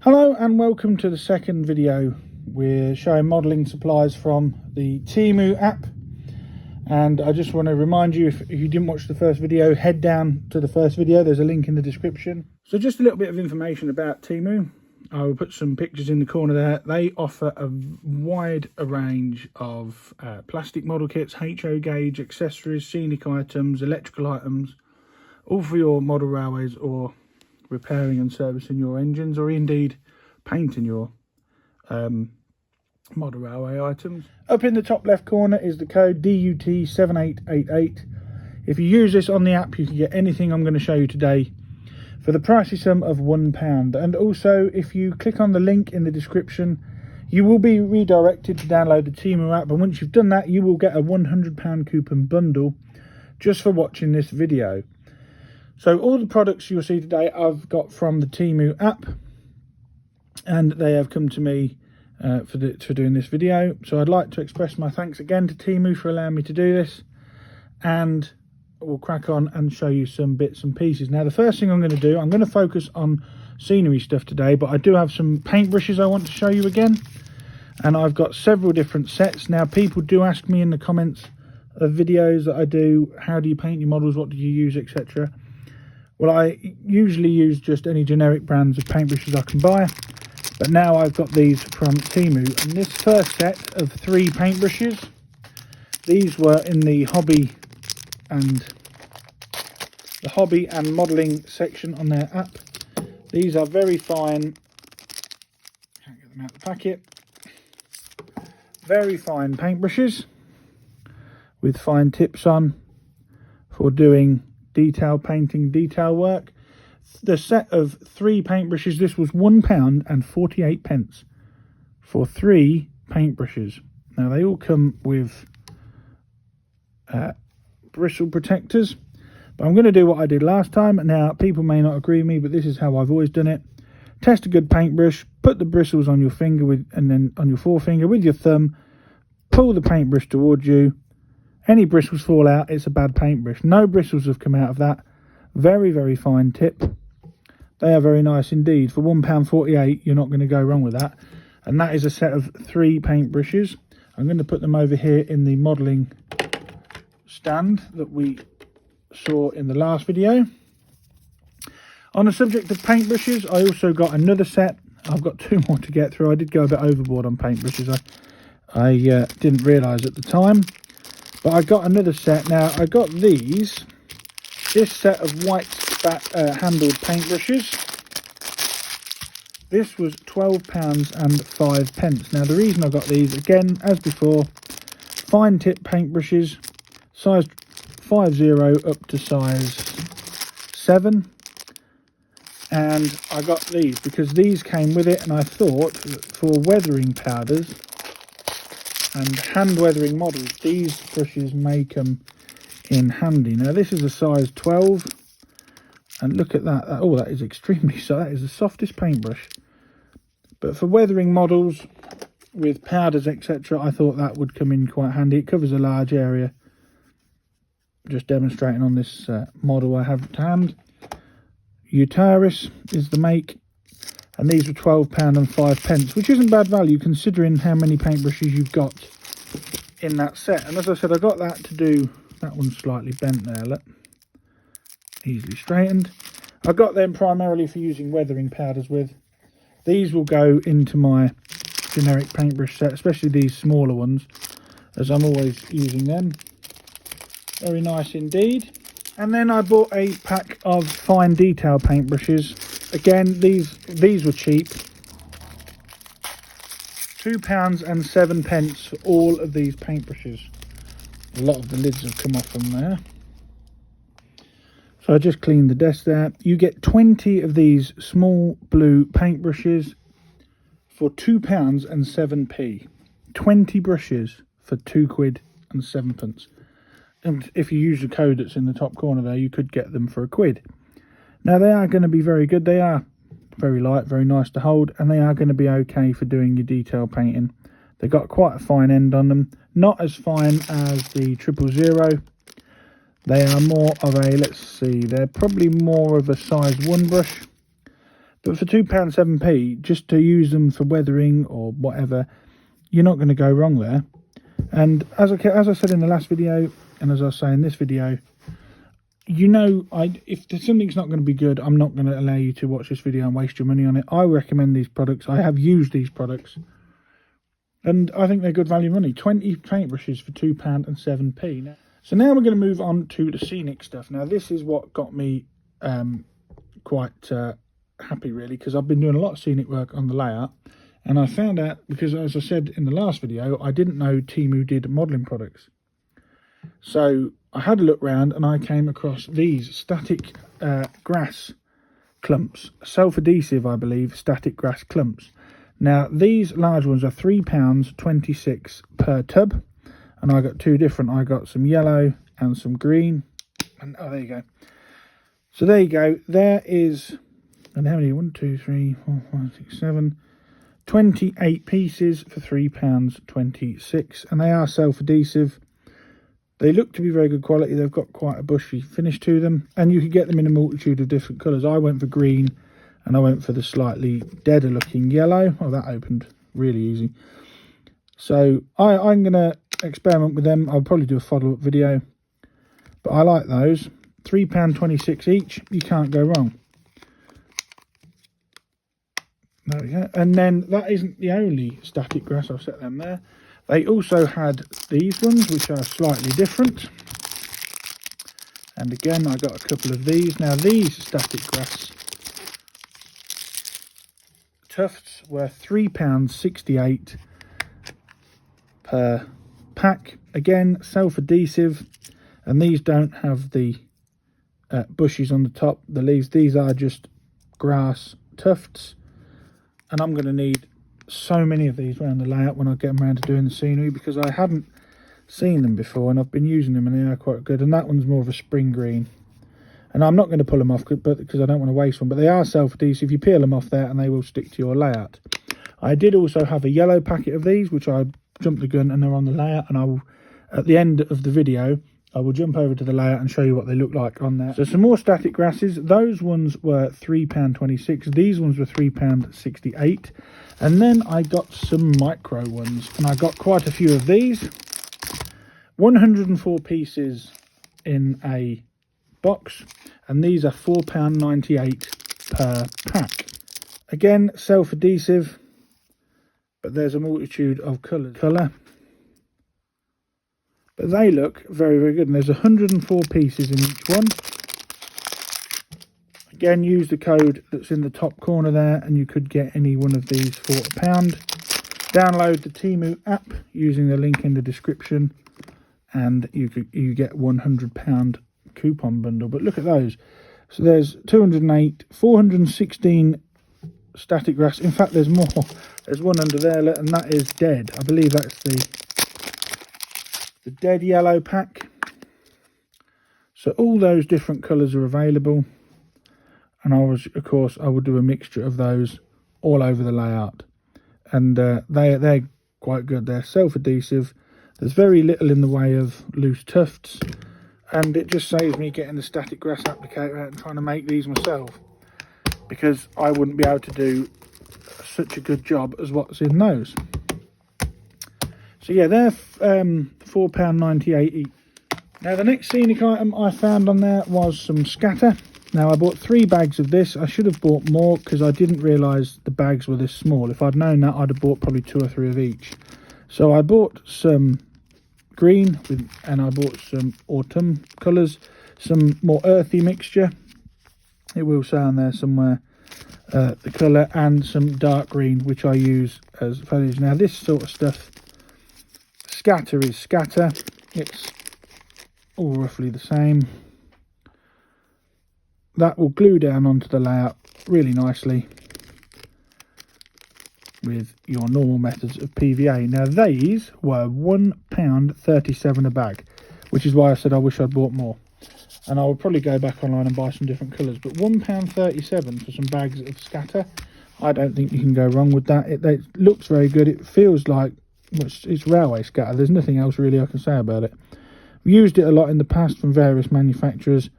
Hello and welcome to the second video. We're showing modelling supplies from the Temu app, and I just want to remind you, if you didn't watch the first video, head down to the first video. There's a link in the description. So just a little bit of information about Temu. I will put some pictures in the corner there. They offer a wide range of plastic model kits, HO gauge, accessories, scenic items, electrical items, all for your model railways or repairing and servicing your engines, or indeed painting your model railway items. Up in the top left corner is the code DUT7888. If you use this on the app, you can get anything I'm going to show you today for the pricey sum of £1. And also, if you click on the link in the description, you will be redirected to download the Temu app, and once you've done that, you will get a £100 coupon bundle just for watching this video. So all the products you'll see today I've got from the Temu app, and they have come to me for doing this video. So I'd like to express my thanks again to Temu for allowing me to do this, and we'll crack on and show you some bits and pieces. Now, the first thing I'm going to do, I'm going to focus on scenery stuff today, but I do have some paintbrushes I want to show you again, and I've got several different sets. Now, people do ask me in the comments of videos that I do, how do you paint your models, what do you use, etc. Well, I usually use just any generic brands of paintbrushes I can buy, but now I've got these from Temu. And this first set of 3 paintbrushes, these were in the hobby and modelling section on their app. These are very fine, can't get them out of the packet, very fine paintbrushes with fine tips on for doing detail painting, detail work. The set of 3 paintbrushes, this was £1.48 for 3 paintbrushes. Now, they all come with bristle protectors, but I'm going to do what I did last time. Now, people may not agree with me, but this is how I've always done it. Test a good paintbrush, put the bristles on your finger and then on your forefinger with your thumb, pull the paintbrush towards you. Any bristles fall out, it's a bad paintbrush. No bristles have come out of that. Very, very fine tip. They are very nice indeed. For £1.48, you're not going to go wrong with that. And that is a set of 3 paintbrushes. I'm going to put them over here in the modelling stand that we saw in the last video. On the subject of paintbrushes, I also got another set. I've got 2 more to get through. I did go a bit overboard on paintbrushes. I didn't realise at the time. But I got another set. Now, I got this set of white handled paintbrushes. This was £12.05. Now, the reason I got these, again, as before, fine tip paintbrushes, size 50 up to size 7. And I got these because these came with it, and I thought that for weathering powders and hand weathering models, these brushes may come in handy. Now, this is a size 12, and look at that. Oh, that is extremely soft. That is the softest paintbrush. But for weathering models with powders, etc., I thought that would come in quite handy. It covers a large area. Just demonstrating on this model I have to hand. Utaris is the make, and these were £12.05, which isn't bad value considering how many paintbrushes you've got in that set. And as I said, I got that to do, that one's slightly bent there, look, easily straightened. I got them primarily for using weathering powders with. These will go into my generic paintbrush set, especially these smaller ones, as I'm always using them. Very nice indeed. And then I bought a pack of fine detail paintbrushes. Again, these were cheap. £2.07 for all of these paintbrushes. A lot of the lids have come off from there. So I just cleaned the desk there. You get 20 of these small blue paintbrushes for £2.07. 20 brushes for £2.07. And if you use the code that's in the top corner there, you could get them for £1. Now, they are going to be very good. They are very light, very nice to hold, and they are going to be okay for doing your detail painting. They've got quite a fine end on them. Not as fine as the 000. They are more of a, let's see, they're probably more of a size 1 brush. But for £2.7p, just to use them for weathering or whatever, you're not going to go wrong there. And as I said in the last video, and as I say in this video, you know, if something's not going to be good, I'm not going to allow you to watch this video and waste your money on it. I recommend these products. I have used these products, and I think they're good value money. 20 paintbrushes for £2.07p. So now we're going to move on to the Scenic stuff. Now this is what got me quite happy, really, because I've been doing a lot of Scenic work on the layout, and I found out, because as I said in the last video, I didn't know Temu did modelling products. So I had a look around and I came across these static grass clumps, self-adhesive, I believe, static grass clumps. Now these large ones are £3.26 per tub, and I got two different. I got some yellow and some green, and oh, there you go. So there you go. There is, and how many? 1, 2, 3, 4, 5, 6, 7, 28 pieces for £3.26, and they are self-adhesive. They look to be very good quality. They've got quite a bushy finish to them, and you can get them in a multitude of different colours. I went for green, and I went for the slightly deader looking yellow. Oh, that opened really easy. So I'm going to experiment with them. I'll probably do a follow-up video, but I like those. £3.26 each. You can't go wrong. There we go. And then that isn't the only static grass. I've set them there. They also had these ones, which are slightly different. And again, I got a couple of these. Now, these static grass tufts were £3.68 per pack. Again, self-adhesive. And these don't have the bushes on the top, the leaves. These are just grass tufts. And I'm going to need so many of these around the layout when I get them around to doing the scenery, because I hadn't seen them before and I've been using them and they are quite good. And that one's more of a spring green, and I'm not going to pull them off because I don't want to waste one, but they are self-adhesive. You peel them off there and they will stick to your layout. I did also have a yellow packet of these, which I jumped the gun, and they're on the layout, and I will, at the end of the video, I will jump over to the layout and show you what they look like on there. So some more static grasses. Those ones were £3.26. These ones were £3.68. And then I got some micro ones, and I got quite a few of these. 104 pieces in a box, and these are £4.98 per pack. Again, self-adhesive, but there's a multitude of colour. But they look very, very good. And there's 104 pieces in each one. Again, use the code that's in the top corner there, and you could get any one of these for £1. Download the Temu app using the link in the description, and you get £100 coupon bundle. But look at those. So there's 208, 416 static grass. In fact, there's more. There's one under there, and that is dead. I believe that's the dead yellow pack. So all those different colours are available, and I would do a mixture of those all over the layout, and they're quite good. They're self-adhesive. There's very little in the way of loose tufts, and it just saves me getting the static grass applicator out and trying to make these myself, because I wouldn't be able to do such a good job as what's in those. So yeah, they're £4.98 each. Now the next Scenic item I found on there was some scatter. Now I bought 3 bags of this. I should have bought more because I didn't realise the bags were this small. If I'd known that, I'd have bought probably 2 or 3 of each. So I bought some green and I bought some autumn colours, some more earthy mixture. It will say on there somewhere the colour, and some dark green, which I use as foliage. Now this sort of stuff, scatter is scatter. It's all roughly the same. That will glue down onto the layout really nicely with your normal methods of PVA. Now these were £1.37 a bag, which is why I said I wish I'd bought more. And I will probably go back online and buy some different colours. But £1.37 for some bags of scatter, I don't think you can go wrong with that. It looks very good. It feels like it's railway scatter. There's nothing else really I can say about it. I've used it a lot in the past from various manufacturers.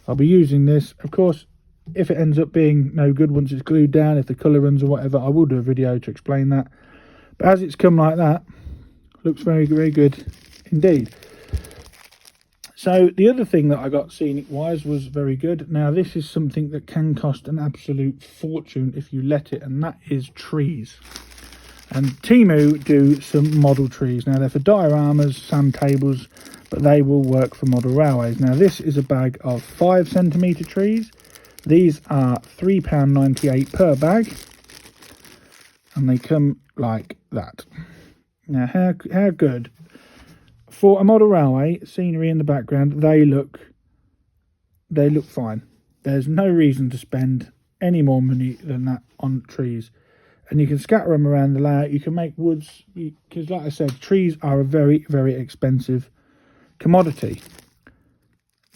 I'll be using this. Of course, if it ends up being no good once it's glued down, if the colour runs or whatever, I will do a video to explain that. But as it's come like that, looks very, very good indeed. So the other thing that I got Scenic wise was very good. Now this is something that can cost an absolute fortune if you let it, and that is trees. And Temu do some model trees. Now they're for dioramas, sand tables, but they will work for model railways. Now this is a bag of 5cm trees. These are £3.98 per bag, and they come like that. Now how good. For a model railway, scenery in the background, they look fine. There's no reason to spend any more money than that on trees. And you can scatter them around the layout. You can make woods, because like I said, trees are a very, very expensive commodity.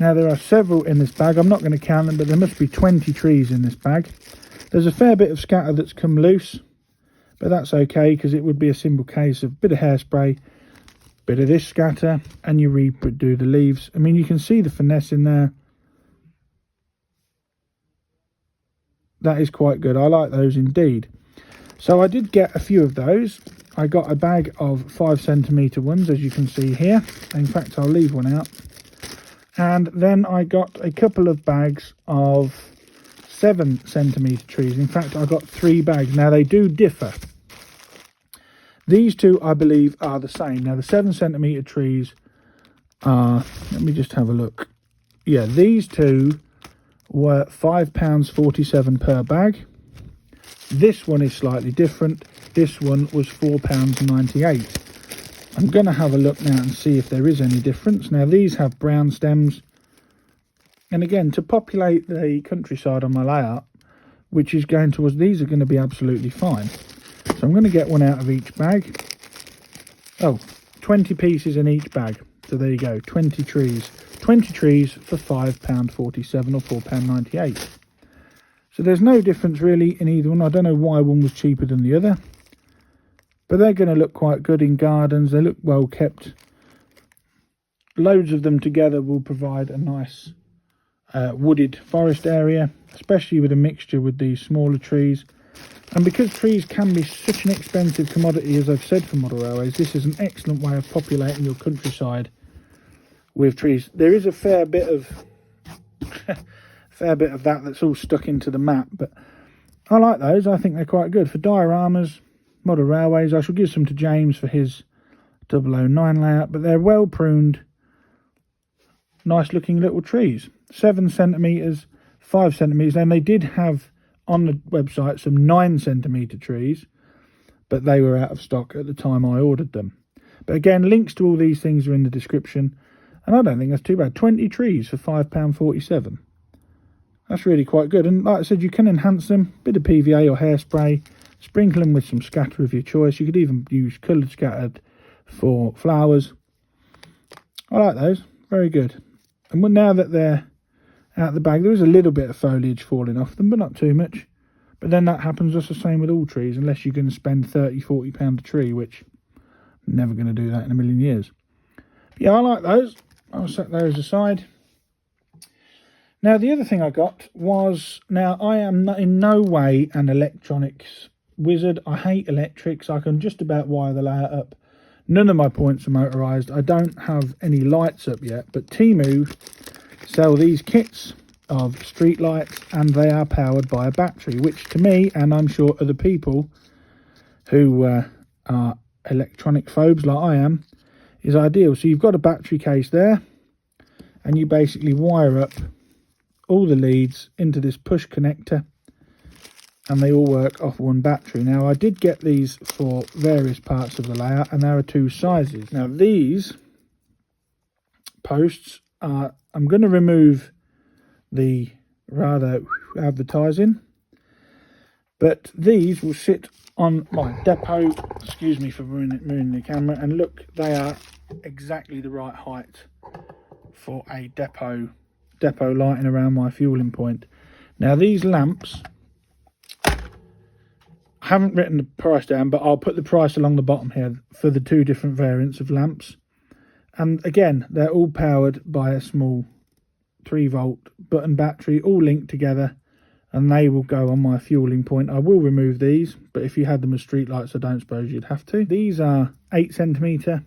Now there are several in this bag. I'm not going to count them, but there must be 20 trees in this bag. There's a fair bit of scatter that's come loose, but that's okay, because it would be a simple case of a bit of hairspray, bit of this scatter, and you redo the leaves. I mean, you can see the finesse in there. That is quite good. I like those indeed. So I did get a few of those. I got a bag of 5cm ones, as you can see here. In fact, I'll leave one out. And then I got a couple of bags of 7cm trees. In fact, I got 3 bags. Now they do differ. These two, I believe, are the same. Now, the 7cm trees are, let me just have a look. Yeah, these two were £5.47 per bag. This one is slightly different. This one was £4.98. I'm going to have a look now and see if there is any difference. Now, these have brown stems. And again, to populate the countryside on my layout, which is going towards, these are going to be absolutely fine. So I'm going to get one out of each bag. Oh, 20 pieces in each bag. So there you go, 20 trees. 20 trees for £5.47 or £4.98. So there's no difference really in either one. I don't know why one was cheaper than the other. But they're going to look quite good in gardens. They look well kept. Loads of them together will provide a nice wooded forest area, especially with a mixture with these smaller trees. And because trees can be such an expensive commodity, as I've said, for model railways, this is an excellent way of populating your countryside with trees. There is a fair bit of that's all stuck into the map, but I like those. I think they're quite good for dioramas, model railways. I shall give some to James for his 009 layout, but they're well pruned, nice looking little trees. 7cm, 5cm, and they did have on the website some 9cm trees, but they were out of stock at the time I ordered them. But again, links to all these things are in the description, and I don't think that's too bad. 20 trees for £5.47. That's really quite good. And like I said, you can enhance them, bit of PVA or hairspray, sprinkle them with some scatter of your choice. You could even use coloured scattered for flowers. I like those, very good. And now that they're out the bag, there is a little bit of foliage falling off them, but not too much. But then that happens just the same with all trees, unless you're going to spend £30-40 a tree, which I'm never going to do that in a million years. But yeah, I like those. I'll set those aside. Now, the other thing I got was, now I am in no way an electronics wizard. I hate electrics. I can just about wire the layout up. None of my points are motorised. I don't have any lights up yet, but Temu sell these kits of street lights, and they are powered by a battery, which to me, and I'm sure other people who are electronic phobes like I am, is ideal. So you've got a battery case there, and you basically wire up all the leads into this push connector, and they all work off one battery. Now, I did get these for various parts of the layout, and there are 2 sizes. Now, these posts are, I'm going to remove the rather advertising, but these will sit on my depot. Excuse me for moving the camera, and look, they are exactly the right height for a depot lighting around my fueling point. Now, these lamps, I haven't written the price down, but I'll put the price along the bottom here for the 2 different variants of lamps. And again, they're all powered by a small 3-volt button battery, all linked together and they will go on my fueling point. I will remove these, but if you had them as street lights, I don't suppose you'd have to. These are 8cm.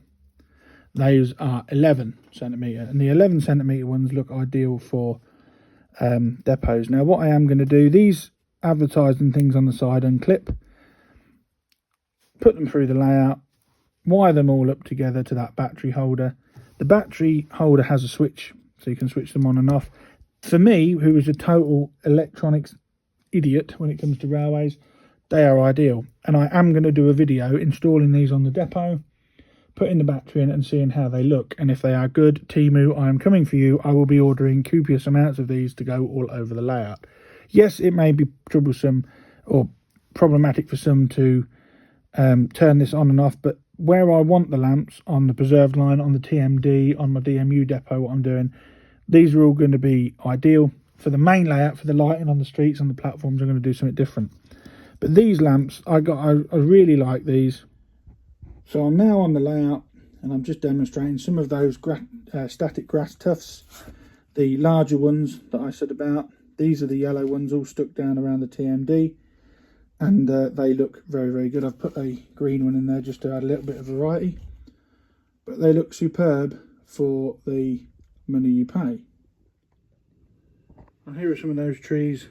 Those are 11cm, and the 11cm ones look ideal for depots. Now what I am going to do, these advertising things on the side, unclip, put them through the layout, wire them all up together to that battery holder. The battery holder has a switch, so you can switch them on and off. For me, who is a total electronics idiot when it comes to railways, they are ideal. And I am going to do a video installing these on the depot, putting the battery in and seeing how they look. And if they are good, Temu, I am coming for you. I will be ordering copious amounts of these to go all over the layout. Yes, it may be troublesome or problematic for some to turn this on and off, but where I want the lamps, on the preserved line, on the TMD, on my DMU depot, what I'm doing, these are all going to be ideal. For the main layout, for the lighting on the streets, on the platforms, I'm going to do something different. But these lamps, I really like these. So I'm now on the layout, and I'm just demonstrating some of those static grass tufts, the larger ones that I said about. These are the yellow ones all stuck down around the TMD, and they look very, very good. I've put a green one in there just to add a little bit of variety, but they look superb for the money you pay. And here are some of those trees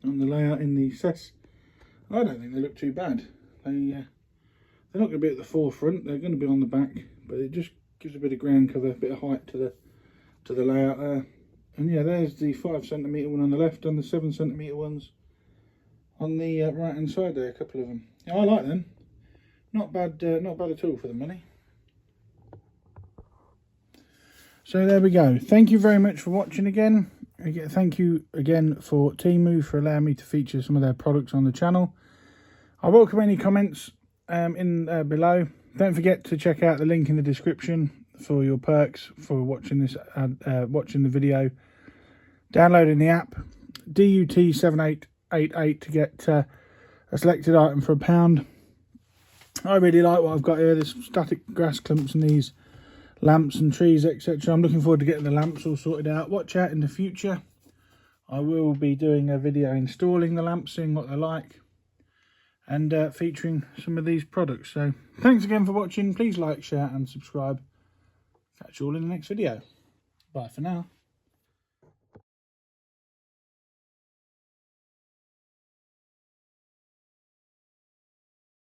on the layout in the CES. I don't think they look too bad. They're not going to be at the forefront, they're going to be on the back, but it just gives a bit of ground cover, a bit of height to the layout there. And yeah, there's the 5cm one on the left, and the 7cm ones on the right hand side there, a couple of them. Yeah, I like them. Not bad at all for the money. So there we go. Thank you very much for watching again. Thank you again for Temu for allowing me to feature some of their products on the channel. I welcome any comments below. Don't forget to check out the link in the description for your perks for watching this watching the video. Downloading the app DUT7888 to get a selected item for £1. I really like what I've got here. There's static grass clumps and these lamps and trees, etc. I'm looking forward to getting the lamps all sorted out. Watch out in the future. I will be doing a video installing the lamps, seeing what they're like, and featuring some of these products. So thanks again for watching. Please like, share and subscribe. Catch you all in the next video. Bye for now.